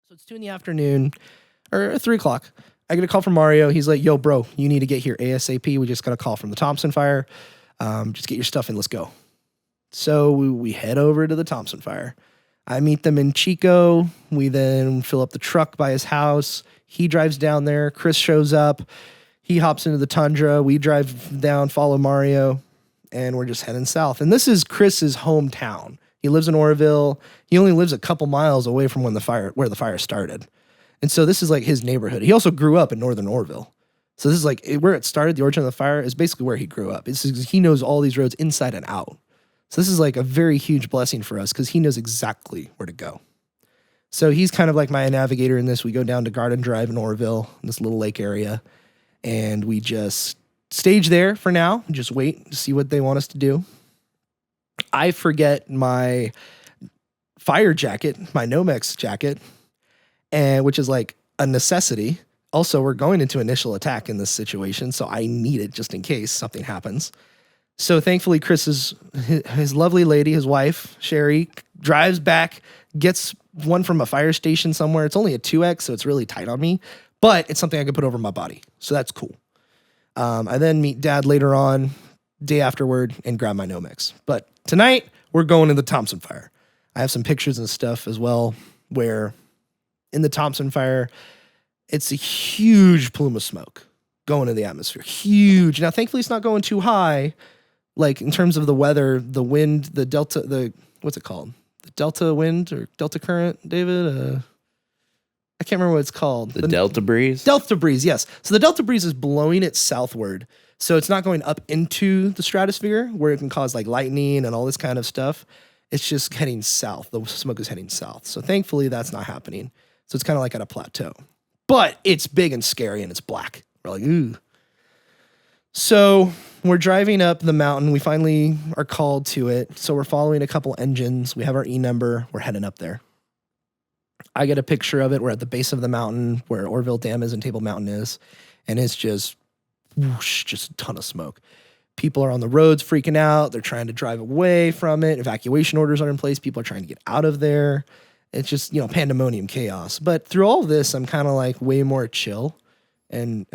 So it's 2 in the afternoon, or 3 o'clock. I get a call from Mario. He's like, yo, bro, you need to get here ASAP. We just got a call from the Thompson Fire. Just get your stuff in. Let's go. So we head over to the Thompson Fire. I meet them in Chico. We then fill up the truck by his house. He drives down there. Chris shows up. He hops into the Tundra. We drive down, follow Mario, and we're just heading south. And this is Chris's hometown. He lives in Oroville. He only lives a couple miles away from where the fire started. And so this is like his neighborhood. He also grew up in northern Oroville. So this is like where it started. The origin of the fire is basically where he grew up. He knows all these roads inside and out. So this is like a very huge blessing for us because he knows exactly where to go. So he's kind of like my navigator in this. We go down to Garden Drive in Oroville, in this little lake area, and we just stage there for now, just wait to see what they want us to do. I forget my fire jacket, my Nomex jacket, and which is like a necessity. Also, we're going into initial attack in this situation, so I need it just in case something happens. So thankfully, his lovely lady, his wife, Sherry, drives back, gets one from a fire station somewhere. It's only a 2X, so it's really tight on me, but it's something I can put over my body, so that's cool. I then meet Dad later on, day afterward, and grab my Nomex. But tonight, we're going to the Thompson Fire. I have some pictures and stuff as well, where in the Thompson Fire, it's a huge plume of smoke going in the atmosphere. Huge. Now, thankfully, it's not going too high. Like, in terms of the weather, the wind, what's it called? The delta wind or delta current, David? I can't remember what it's called. The delta breeze? Delta breeze, yes. So the delta breeze is blowing it southward. So it's not going up into the stratosphere where it can cause like lightning and all this kind of stuff. It's just heading south. The smoke is heading south. So thankfully that's not happening. So it's kind of like at a plateau. But it's big and scary and it's black. We're like, ooh. So we're driving up the mountain. We finally are called to it. So we're following a couple engines. We have our E number. We're heading up there. I get a picture of it. We're at the base of the mountain where Oroville Dam is and Table Mountain is. And it's just whoosh, just a ton of smoke. People are on the roads freaking out. They're trying to drive away from it. Evacuation orders are in place. People are trying to get out of there. It's just, pandemonium chaos. But through all of this, I'm kind of like way more chill and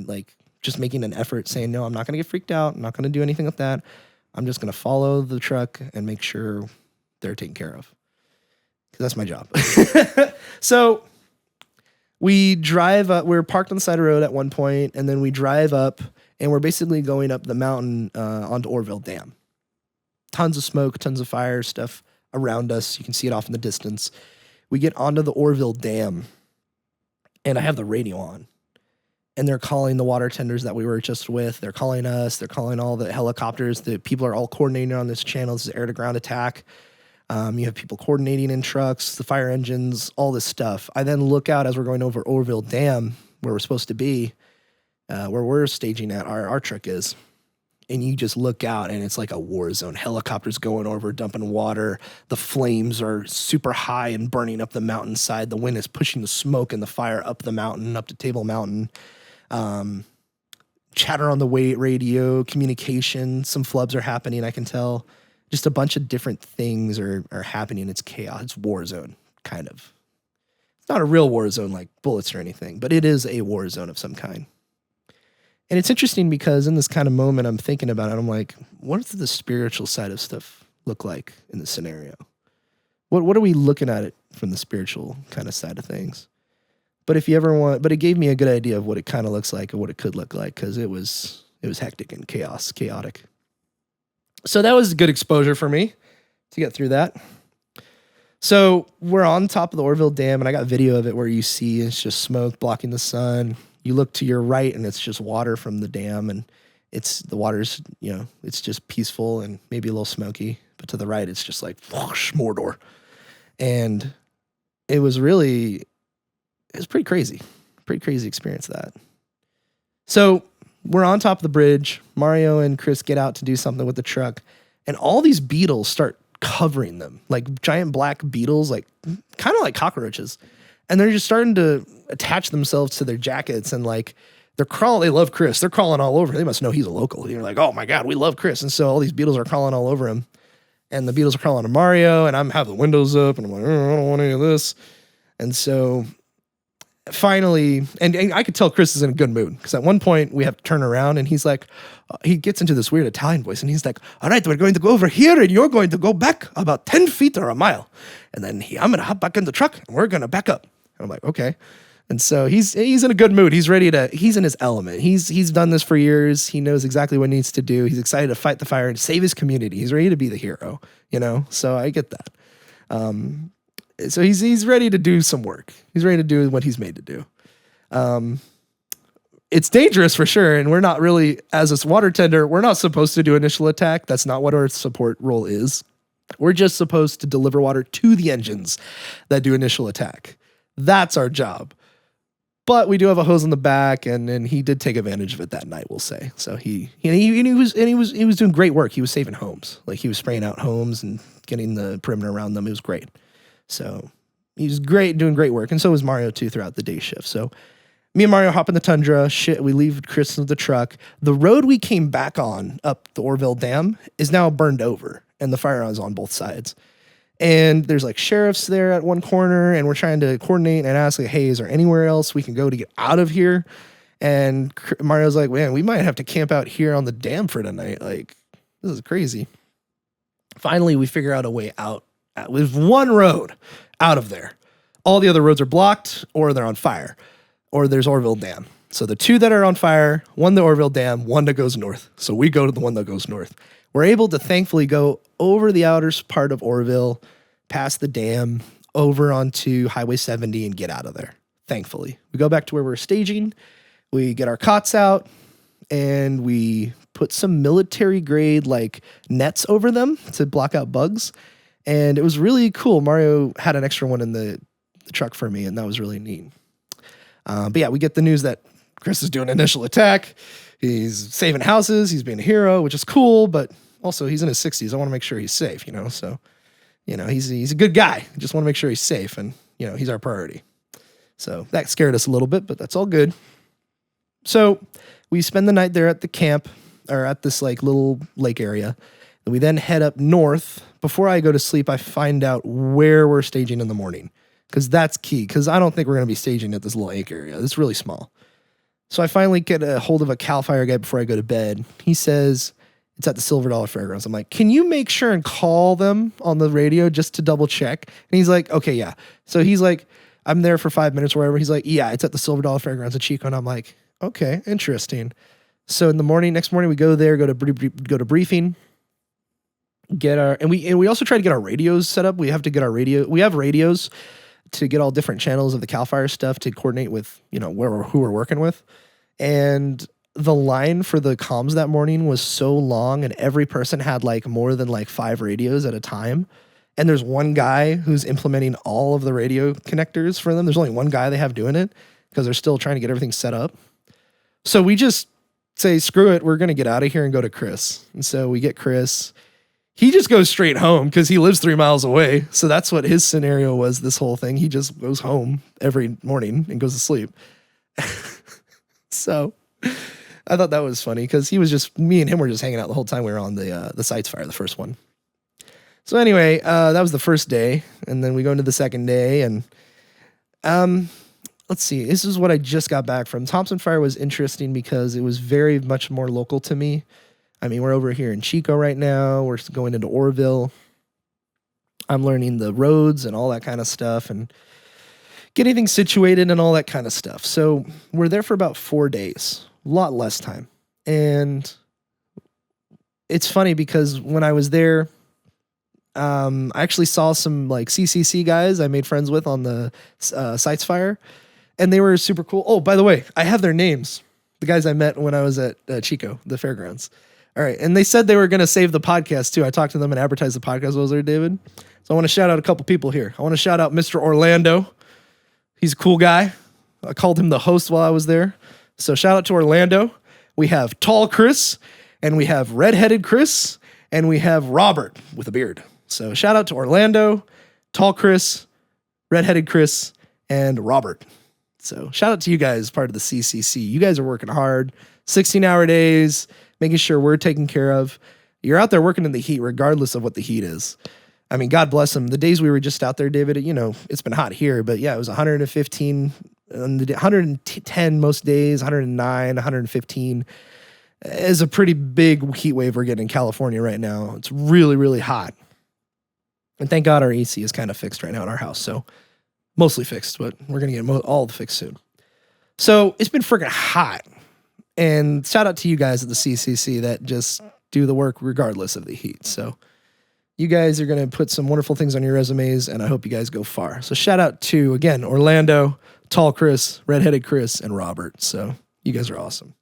like just making an effort saying, no, I'm not going to get freaked out. I'm not going to do anything with that. I'm just going to follow the truck and make sure they're taken care of. Because that's my job. So we drive up. We're parked on the side of the road at one point, and then we drive up, and we're basically going up the mountain onto Oroville Dam. Tons of smoke, tons of fire stuff around us. You can see it off in the distance. We get onto the Oroville Dam, and I have the radio on. And they're calling the water tenders that we were just with. They're calling us. They're calling all the helicopters. The people are all coordinating on this channel. This is air-to-ground attack. You have people coordinating in trucks, the fire engines, all this stuff. I then look out as we're going over Oroville Dam, where we're supposed to be, where we're staging at, our truck is. And you just look out, and it's like a war zone. Helicopters going over, dumping water. The flames are super high and burning up the mountainside. The wind is pushing the smoke and the fire up the mountain, up to Table Mountain. Chatter on the radio, communication. Some flubs are happening, I can tell. Just a bunch of different things are happening. It's chaos. It's war zone, kind of. It's not a real war zone like bullets or anything, but it is a war zone of some kind. And it's interesting because in this kind of moment, I'm thinking about it. I'm like, what does the spiritual side of stuff look like in this scenario? What are we looking at it from the spiritual kind of side of things? But if you ever but it gave me a good idea of what it kind of looks like and what it could look like because it was hectic and chaotic. So that was good exposure for me to get through that. So we're on top of the Oroville Dam, and I got video of it where you see it's just smoke blocking the sun. You look to your right, and it's just water from the dam, and the water's, it's just peaceful and maybe a little smoky. But to the right, it's just like whoosh, Mordor. And it was pretty crazy. Pretty crazy experience that. So we're on top of the bridge. Mario and Chris get out to do something with the truck, and all these beetles start covering them, like giant black beetles, like kind of like cockroaches. And they're just starting to attach themselves to their jackets, and like they're crawling. They love Chris. They're crawling all over. They must know he's a local. You're like, oh my God, we love Chris. And so all these beetles are crawling all over him, and the beetles are crawling to Mario, and I'm having the windows up, and I'm like, oh, I don't want any of this. And so finally, and I could tell Chris is in a good mood because at one point we have to turn around and he's like, he gets into this weird Italian voice and he's like, all right, we're going to go over here and you're going to go back about 10 feet or a mile. And then I'm going to hop back in the truck and we're going to back up. And I'm like, okay. And so he's in a good mood. He's in his element. He's done this for years. He knows exactly what he needs to do. He's excited to fight the fire and save his community. He's ready to be the hero, So I get that. So he's ready to do some work. He's ready to do what he's made to do. It's dangerous for sure. And we're not really, as a water tender, we're not supposed to do initial attack. That's not what our support role is. We're just supposed to deliver water to the engines that do initial attack. That's our job. But we do have a hose in the back, and he did take advantage of it that night, we'll say. So he was doing great work. He was saving homes. Like, he was spraying out homes and getting the perimeter around them. It was great. So he was great, doing great work. And so was Mario too throughout the day shift. So me and Mario hop in the Tundra. We leave Chris in the truck. The road we came back on up the Orville Dam is now burned over, and the fire is on both sides. And there's like sheriffs there at one corner, and we're trying to coordinate and ask, like, hey, is there anywhere else we can go to get out of here? And Mario's like, man, we might have to camp out here on the dam for tonight. Like, this is crazy. Finally, we figure out a way out. There's one road out of there. All the other roads are blocked, or they're on fire, or there's Orville Dam. So the two that are on fire, one the Orville Dam, one that goes north. So we go to the one that goes north. We're able to thankfully go over the outer part of Orville, past the dam, over onto Highway 70 and get out of there. Thankfully. We go back to where we're staging. We get our cots out and we put some military grade like nets over them to block out bugs. And it was really cool. Mario had an extra one in the truck for me, and that was really neat. But yeah, we get the news that Chris is doing initial attack. He's saving houses. He's being a hero, which is cool, but also he's in his 60s. I want to make sure he's safe, So, he's a good guy. I just want to make sure he's safe, and, he's our priority. So that scared us a little bit, but that's all good. So we spend the night there at the camp, or at this like little lake area. And we then head up north. Before I go to sleep, I find out where we're staging in the morning, because that's key, because I don't think we're going to be staging at this little lake area. It's really small. So I finally get a hold of a CAL FIRE guy before I go to bed. He says it's at the Silver Dollar Fairgrounds. I'm like, can you make sure and call them on the radio just to double check? And he's like, okay, yeah. So he's like, I'm there for 5 minutes or whatever. He's like, yeah, it's at the Silver Dollar Fairgrounds in Chico. And I'm like, okay, interesting. So in the morning, next morning, we go there, go to briefing, and we also try to get our radios set up. We have to get we have radios to get all different channels of the CAL FIRE stuff to coordinate with, who we're working with. And the line for the comms that morning was so long, and every person had like more than like 5 radios at a time. And there's one guy who's implementing all of the radio connectors for them. There's only one guy they have doing it because they're still trying to get everything set up. So we just say, screw it, we're going to get out of here and go to Chris. And so we get Chris. He just goes straight home because he lives 3 miles away. So that's what his scenario was, this whole thing. He just goes home every morning and goes to sleep. So I thought that was funny because me and him were just hanging out the whole time we were on the sites fire, the first one. So anyway, that was the first day. And then we go into the second day. And let's see. This is what I just got back from. Thompson Fire was interesting because it was very much more local to me. I mean, we're over here in Chico right now. We're going into Orville. I'm learning the roads and all that kind of stuff and getting things situated and all that kind of stuff. So we're there for about 4 days, a lot less time. And it's funny because when I was there, I actually saw some like CCC guys I made friends with on the sites fire, and they were super cool. Oh, by the way, I have their names. The guys I met when I was at Chico, the fairgrounds. All right. And they said they were going to save the podcast too. I talked to them and advertised the podcast. Was there, David? So I want to shout out a couple people here. I want to shout out Mr. Orlando. He's a cool guy. I called him the host while I was there. So shout out to Orlando. We have Tall Chris, and we have Redheaded Chris, and we have Robert with a beard. So shout out to Orlando, Tall Chris, Redheaded Chris, and Robert. So shout out to you guys, part of the CCC. You guys are working hard, 16-hour days, making sure we're taken care of. You're out there working in the heat, regardless of what the heat is. I mean, God bless them. The days we were just out there, David, you know, it's been hot here, but yeah, it was 115, 110 most days, 109, 115. Is a pretty big heat wave we're getting in California right now. It's really, really hot. And thank God our AC is kind of fixed right now in our house. So mostly fixed, but we're going to get all the fixed soon. So it's been freaking hot. And shout out to you guys at the CCC that just do the work regardless of the heat. So you guys are going to put some wonderful things on your resumes, and I hope you guys go far. So shout out to, again, Orlando, Tall Chris, Redheaded Chris, and Robert. So you guys are awesome.